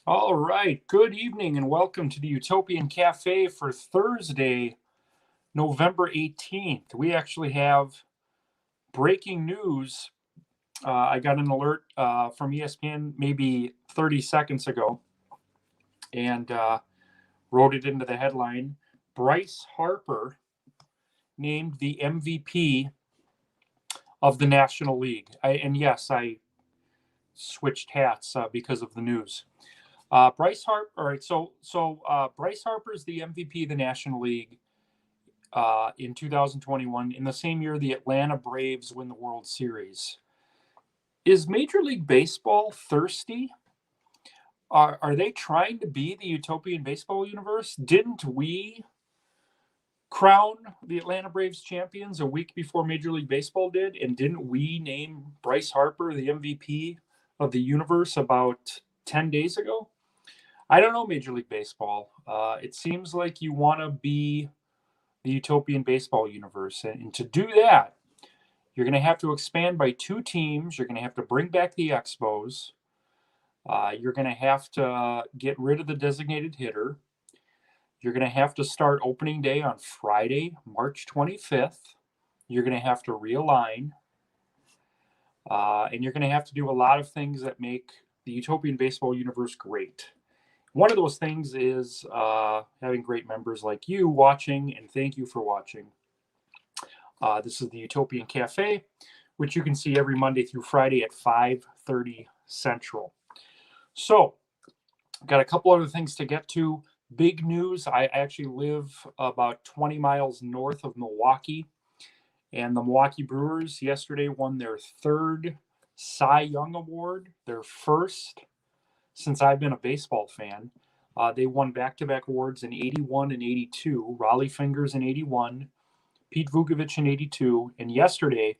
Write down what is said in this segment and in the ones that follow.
All right. Good evening and welcome to the Utopian Cafe for Thursday, November 18th. We actually have breaking news. I got an alert from ESPN maybe 30 seconds ago and wrote it into the headline. Bryce Harper named the MVP of the National League. And yes, I switched hats because of the news. Bryce Harper. All right, so Bryce Harper is the MVP of the National League in 2021. In the same year, the Atlanta Braves win the World Series. Is Major League Baseball thirsty? Are they trying to be the Utopian baseball universe? Didn't we crown the Atlanta Braves champions a week before Major League Baseball did? And didn't we name Bryce Harper the MVP of the universe about 10 days ago? I don't know, Major League Baseball. It seems like you want to be the Utopian baseball universe. And to do that, you're going to have to expand by 2 teams. You're going to have to bring back the Expos. You're going to have to get rid of the designated hitter. You're going to have to start opening day on Friday, March 25th. You're going to have to realign. And you're going to have to do a lot of things that make the Utopian baseball universe great. One of those things is having great members like you watching, and thank you for watching. This is the Utopian Cafe, which you can see every Monday through Friday at 5:30 Central. So, got a couple other things to get to. Big news. I actually live about 20 miles north of Milwaukee, and the Milwaukee Brewers yesterday won their 3rd Cy Young Award, their first since I've been a baseball fan. They won back-to-back awards in 81 and 82, Raleigh Fingers in 81, Pete Vukovich in 82, and yesterday,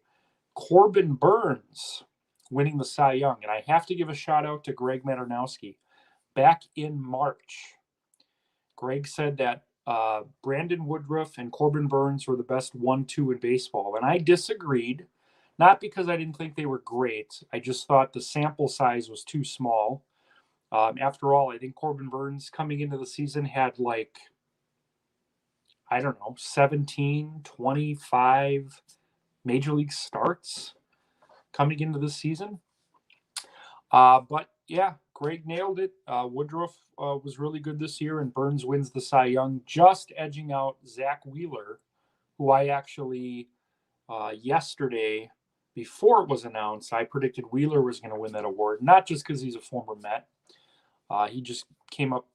Corbin Burns winning the Cy Young. And I have to give a shout out to Greg Matarnowski. Back in March, Greg said that Brandon Woodruff and Corbin Burns were the best 1-2 in baseball. And I disagreed, not because I didn't think they were great. I just thought the sample size was too small. After all, I think Corbin Burns coming into the season had 17, 25 major league starts coming into the season. But yeah, Greg nailed it. Woodruff was really good this year, and Burns wins the Cy Young, just edging out Zach Wheeler, who I actually yesterday, before it was announced, I predicted Wheeler was going to win that award, not just because he's a former Met. He just came up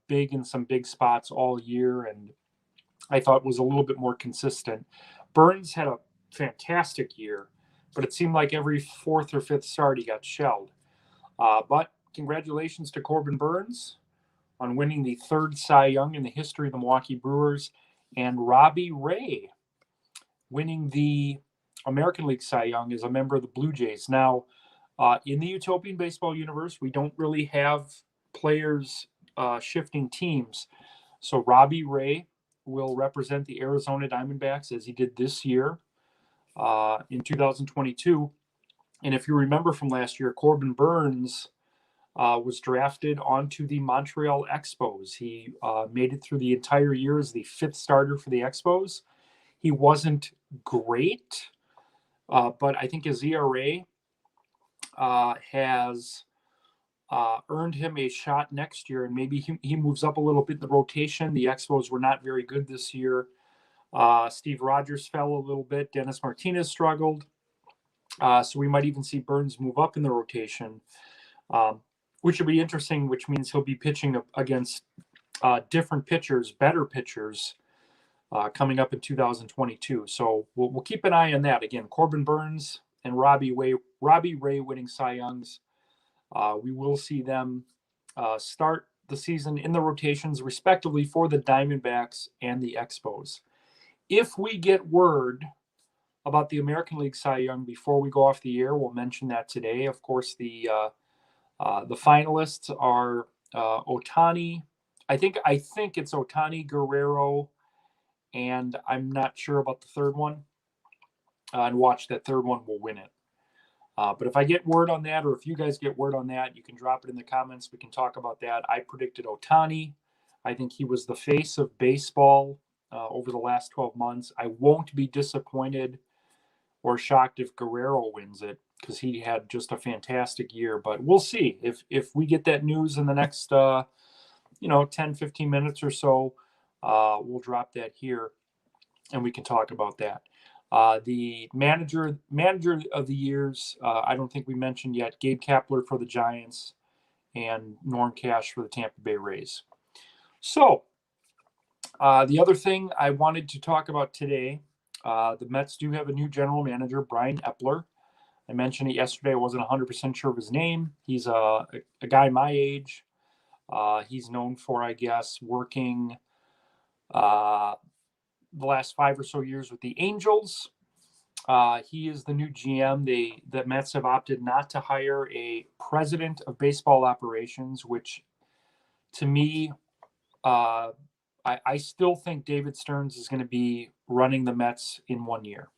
big in some big spots all year, and I thought was a little bit more consistent. Burns had a fantastic year, but it seemed like every 4th or 5th start he got shelled. But congratulations to Corbin Burns on winning the 3rd Cy Young in the history of the Milwaukee Brewers, and Robbie Ray winning the American League Cy Young as a member of the Blue Jays. Now, in the Utopian baseball universe, we don't really have players shifting teams. So Robbie Ray will represent the Arizona Diamondbacks as he did this year in 2022. And if you remember from last year, Corbin Burns was drafted onto the Montreal Expos. He made it through the entire year as the 5th starter for the Expos. He wasn't great, but I think his ERA has earned him a shot next year, and maybe he moves up a little bit in the rotation. The Expos were not very good this year. Steve Rogers fell a little bit. Dennis Martinez struggled. So we might even see Burns move up in the rotation, which will be interesting, which means he'll be pitching against different pitchers, better pitchers, coming up in 2022. So we'll keep an eye on that. Again, Corbin Burns and Robbie Ray winning Cy Youngs. We will see them start the season in the rotations, respectively, for the Diamondbacks and the Expos. If we get word about the American League Cy Young before we go off the air, we'll mention that today. Of course, the finalists are Ohtani. I think it's Ohtani, Guerrero, and I'm not sure about the third one. And watch, that third one will win it. But if I get word on that, or if you guys get word on that, you can drop it in the comments. We can talk about that. I predicted Ohtani. I think he was the face of baseball over the last 12 months. I won't be disappointed or shocked if Guerrero wins it, because he had just a fantastic year. But we'll see if we get that news in the next 10, 15 minutes or so. We'll drop that here and we can talk about that. The manager of the years, I don't think we mentioned yet. Gabe Kapler for the Giants and Norm Cash for the Tampa Bay Rays. So the other thing I wanted to talk about today, the Mets do have a new general manager, Brian Epler. I mentioned it yesterday. I wasn't 100% sure of his name. He's a guy my age. He's known for, I guess, working the last 5 or so years with the Angels. He is the new GM. The Mets have opted not to hire a president of baseball operations, which to me, I still think David Stearns is going to be running the Mets in 1 year.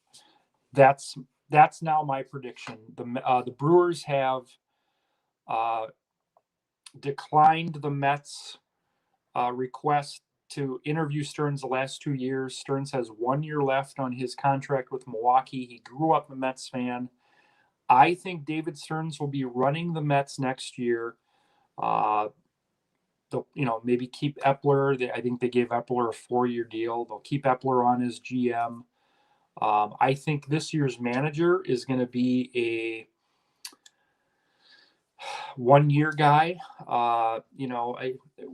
That's now my prediction. The Brewers have declined the Mets' request to interview Stearns the last 2 years. Stearns has 1 year left on his contract with Milwaukee. He grew up a Mets fan. I think David Stearns will be running the Mets next year. They'll, maybe keep Epler. I think they gave Epler a 4-year deal. They'll keep Epler on as GM. I think this year's manager is going to be a 1-year guy.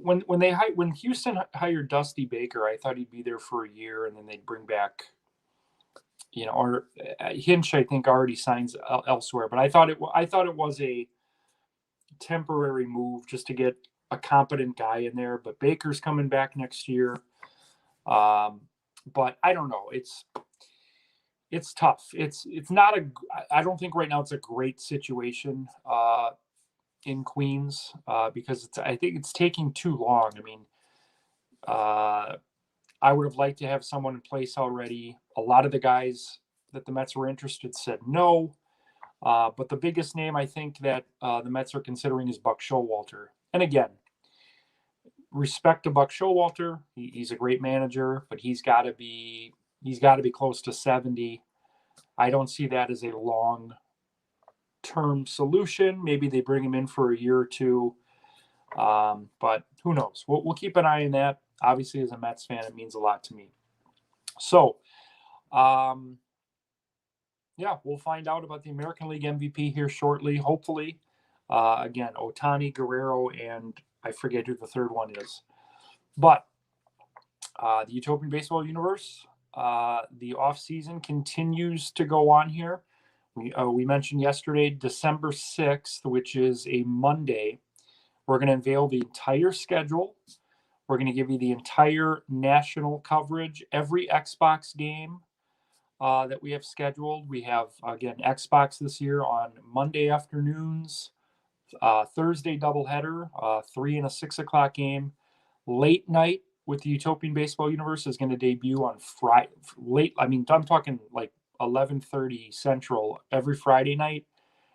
When Houston hired Dusty Baker, I thought he'd be there for a year and then they'd bring back, or Hinch, I think already signs elsewhere. But I thought it was a temporary move just to get a competent guy in there. But Baker's coming back next year. But I don't know. It's tough. It's not I don't think right now it's a great situation in Queens because I think it's taking too long. I mean, I would have liked to have someone in place already. A lot of the guys that the Mets were interested said no. But the biggest name I think that the Mets are considering is Buck Showalter. And again, respect to Buck Showalter. He's a great manager, but he's got to be close to 70. I don't see that as a long-term solution. Maybe they bring him in for a year or two, but who knows? We'll keep an eye on that. Obviously, as a Mets fan, it means a lot to me. So, we'll find out about the American League MVP here shortly, hopefully. Again, Ohtani, Guerrero, and I forget who the third one is. But the Utopian Baseball Universe, the off-season continues to go on here. We mentioned yesterday, December 6th, which is a Monday. We're going to unveil the entire schedule. We're going to give you the entire national coverage, every Xbox game that we have scheduled. We have, again, Xbox this year on Monday afternoons, Thursday doubleheader, 3 and a 6 o'clock game. Late night with the Utopian Baseball Universe is going to debut on Friday. I'm talking like 11:30 Central every Friday night,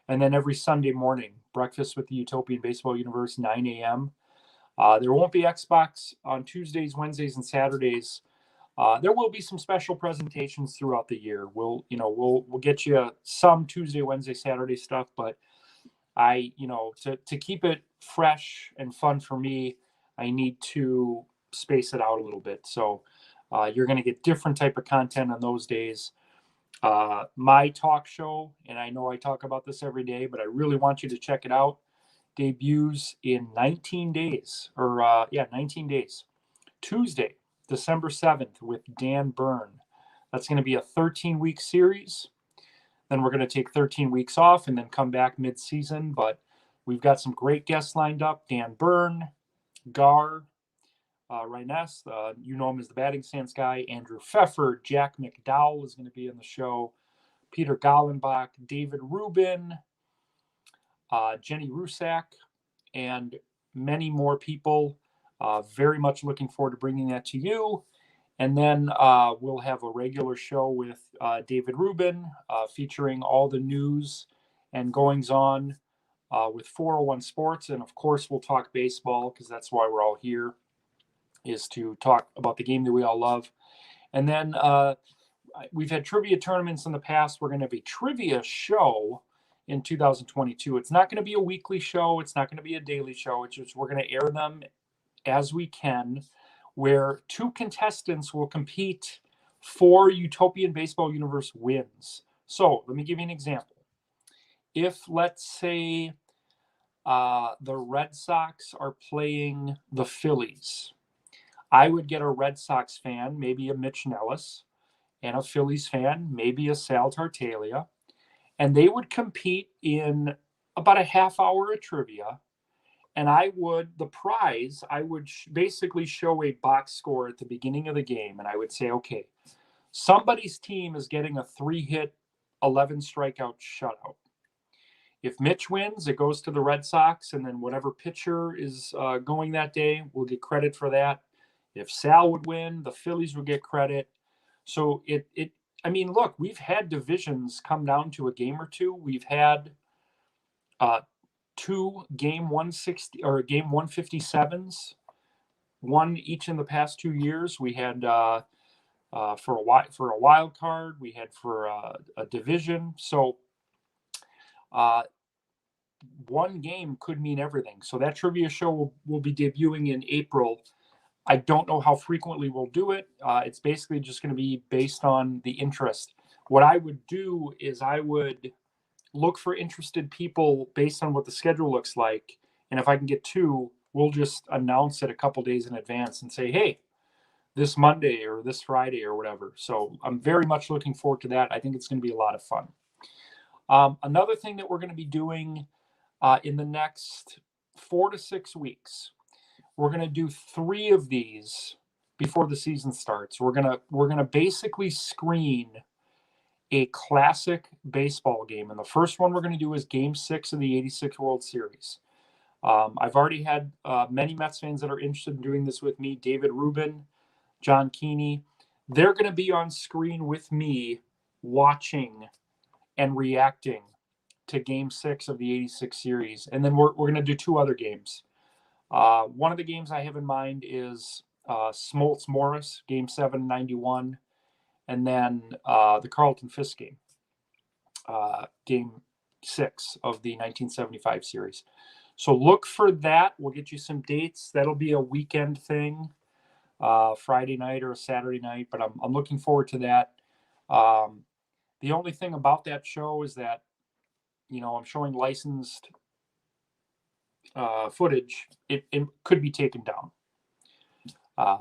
and then every Sunday morning, breakfast with the Utopian Baseball Universe, 9 a.m. There won't be Xbox on Tuesdays, Wednesdays, and Saturdays. There will be some special presentations throughout the year. We'll get you some Tuesday, Wednesday, Saturday stuff, but to keep it fresh and fun for me, I need to space it out a little bit. So you're going to get different type of content on those days. My talk show, and I know I talk about this every day, but I really want you to check it out, debuts in 19 days, 19 days. Tuesday, December 7th with Dan Byrne. That's going to be a 13-week series. Then we're going to take 13 weeks off and then come back mid-season. But we've got some great guests lined up. Dan Byrne, Gar, Rhiness, you know him as the batting stance guy. Andrew Pfeffer, Jack McDowell is going to be in the show. Peter Gallenbach, David Rubin, Jenny Rusak, and many more people. Very much looking forward to bringing that to you. And then we'll have a regular show with David Rubin featuring all the news and goings on with 401 Sports. And of course, we'll talk baseball because that's why we're all here, is to talk about the game that we all love. And then we've had trivia tournaments in the past. We're going to have a trivia show in 2022. It's not going to be a weekly show. It's not going to be a daily show. It's just we're going to air them as we can, where 2 contestants will compete for Utopian Baseball Universe wins. So let me give you an example. If, let's say, the Red Sox are playing the Phillies, I would get a Red Sox fan, maybe a Mitch Nellis, and a Phillies fan, maybe a Sal Tartaglia, and they would compete in about a half hour of trivia. And the prize, I would basically show a box score at the beginning of the game. And I would say, okay, somebody's team is getting a 3-hit, 11 strikeout shutout. If Mitch wins, it goes to the Red Sox. And then whatever pitcher is going that day will get credit for that. If Sal would win, the Phillies would get credit. So I mean, look, we've had divisions come down to a game or two. We've had 2 game 160 or game 157s, one each in the past 2 years. We had for a wild card, we had for a division. So one game could mean everything. So that trivia show will be debuting in April. I don't know how frequently we'll do it. It's basically just going to be based on the interest. What I would do is I would look for interested people based on what the schedule looks like. And if I can get 2, we'll just announce it a couple days in advance and say, hey, this Monday or this Friday or whatever. So I'm very much looking forward to that. I think it's going to be a lot of fun. Another thing that we're going to be doing in the next 4 to 6 weeks, we're going to do 3 of these before the season starts. We're going to basically screen a classic baseball game. And the first one we're going to do is Game 6 of the 86 World Series. I've already had many Mets fans that are interested in doing this with me. David Rubin, John Keeney. They're going to be on screen with me watching and reacting to Game 6 of the 86 series. And then we're going to do 2 other games. One of the games I have in mind is Smoltz Morris, Game 7, 91. And then the Carlton Fisk game, Game 6 of the 1975 series. So look for that. We'll get you some dates. That'll be a weekend thing, Friday night or a Saturday night, but I'm looking forward to that. The only thing about that show is that, I'm showing licensed footage. It could be taken down.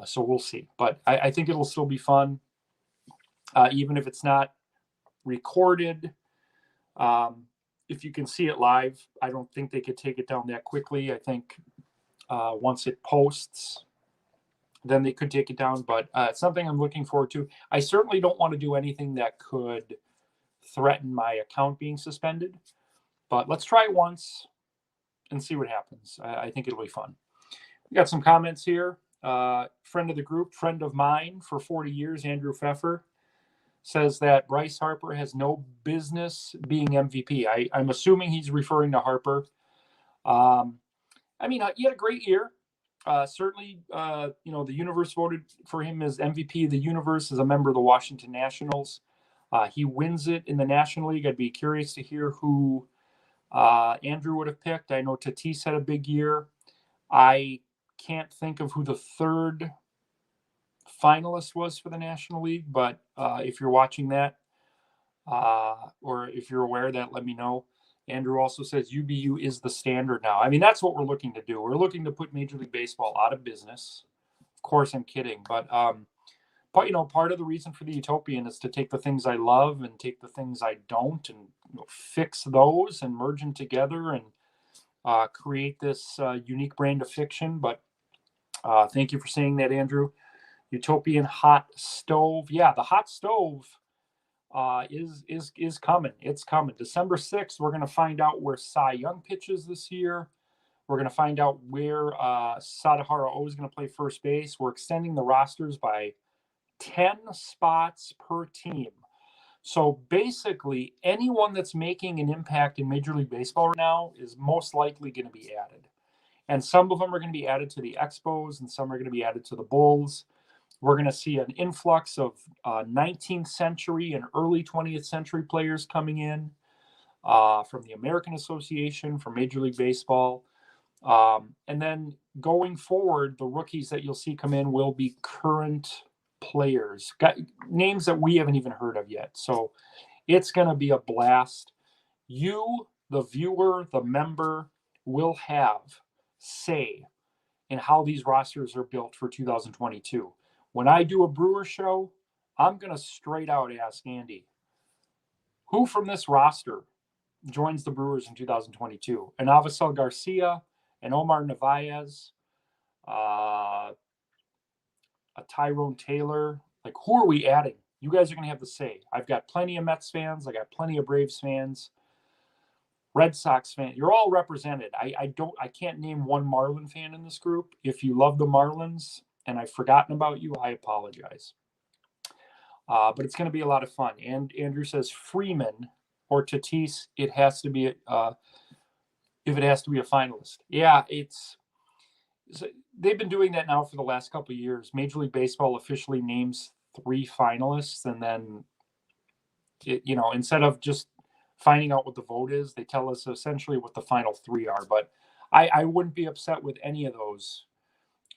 So we'll see. But I think it'll still be fun. Even if it's not recorded, if you can see it live, I don't think they could take it down that quickly. I think once it posts, then they could take it down. But it's something I'm looking forward to. I certainly don't want to do anything that could threaten my account being suspended. But let's try it once and see what happens. I think it'll be fun. We got some comments here. Friend of the group, friend of mine for 40 years, Andrew Pfeffer, says that Bryce Harper has no business being MVP. I'm assuming he's referring to Harper. He had a great year. Certainly, the universe voted for him as MVP of the universe as a member of the Washington Nationals. He wins it in the National League. I'd be curious to hear who Andrew would have picked. I know Tatis had a big year. I can't think of who the third finalist was for the National League, but if you're watching that or if you're aware of that, let me know. Andrew also says UBU is the standard now. I mean, that's what we're looking to do. We're looking to put Major League Baseball out of business. Of course, I'm kidding, but part of the reason for the Utopian is to take the things I love and take the things I don't and fix those and merge them together and create this unique brand of fiction. But thank you for saying that, Andrew. Utopian hot stove. Yeah, the hot stove is coming. It's coming. December 6th, we're going to find out where Cy Young pitches this year. We're going to find out where Sadahara O is going to play first base. We're extending the rosters by 10 spots per team. So basically, anyone that's making an impact in Major League Baseball right now is most likely going to be added. And some of them are going to be added to the Expos, and some are going to be added to the Bulls. We're going to see an influx of 19th century and early 20th century players coming in from the American Association, from Major League Baseball. And then going forward, the rookies that you'll see come in will be current players, names that we haven't even heard of yet. So it's going to be a blast. You, the viewer, the member, will have say in how these rosters are built for 2022. When I do a Brewer show, I'm going to straight out ask Andy, who from this roster joins the Brewers in 2022? An Avisel Garcia, an Omar Narvaez, a Tyrone Taylor. Like, who are we adding? You guys are going to have the say. I've got plenty of Mets fans. I got plenty of Braves fans, Red Sox fans. You're all represented. I can't name one Marlin fan in this group. If you love the Marlins and I've forgotten about you, I apologize. But it's going to be a lot of fun. And Andrew says Freeman or Tatis. It has to be if it has to be a finalist. Yeah, they've been doing that now for the last couple of years. Major League Baseball officially names 3 finalists, and then instead of just finding out what the vote is, they tell us essentially what the final 3 are. But I wouldn't be upset with any of those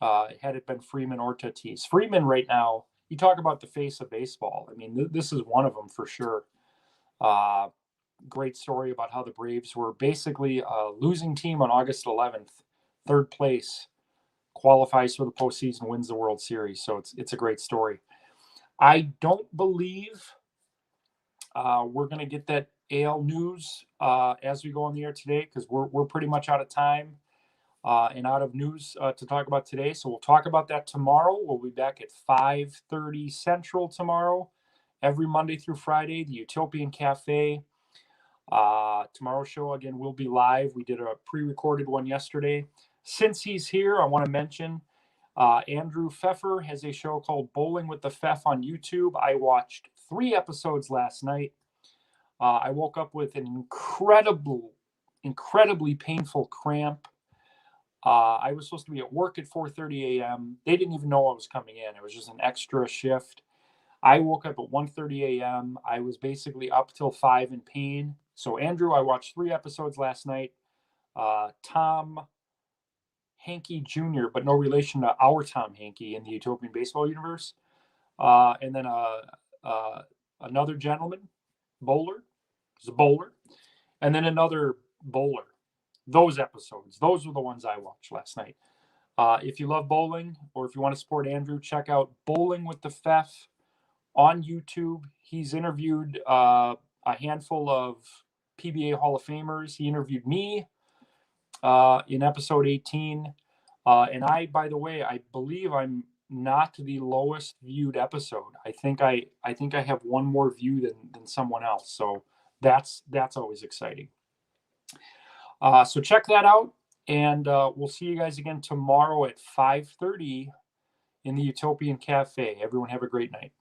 had it been Freeman or Tatis. Freeman right now, you talk about the face of baseball. I mean, this is one of them for sure. Great story about how the Braves were basically a losing team on August 11th, 3rd place, qualifies for the postseason, wins the World Series. So it's a great story. I don't believe we're going to get that AL news as we go on the air today, because we're pretty much out of time and out of news to talk about today. So we'll talk about that tomorrow. We'll be back at 5:30 Central tomorrow, every Monday through Friday, the Utopian Cafe. Tomorrow's show, again, will be live. We did a pre-recorded one yesterday. Since he's here, I want to mention Andrew Pfeffer has a show called Bowling with the Pfeff on YouTube. I watched 3 episodes last night. I woke up with an incredibly painful cramp. I was supposed to be at work at 4:30 a.m. They didn't even know I was coming in. It was just an extra shift. I woke up at 1:30 a.m. I was basically up till 5 in pain. So, Andrew, I watched 3 episodes last night. Tom Hankey Jr., but no relation to our Tom Hankey in the Utopian Baseball universe. And then another gentleman, bowler. He's a bowler. And then another bowler. Those episodes, those were the ones I watched last night. If you love bowling, or if you want to support Andrew, check out Bowling with the Pfeff on YouTube. He's interviewed a handful of PBA Hall of Famers. He interviewed me in episode 18. And by the way, I believe I'm not the lowest viewed episode. I think I have one more view than someone else. So that's always exciting. So check that out, and we'll see you guys again tomorrow at 5:30 in the Utopian Cafe. Everyone have a great night.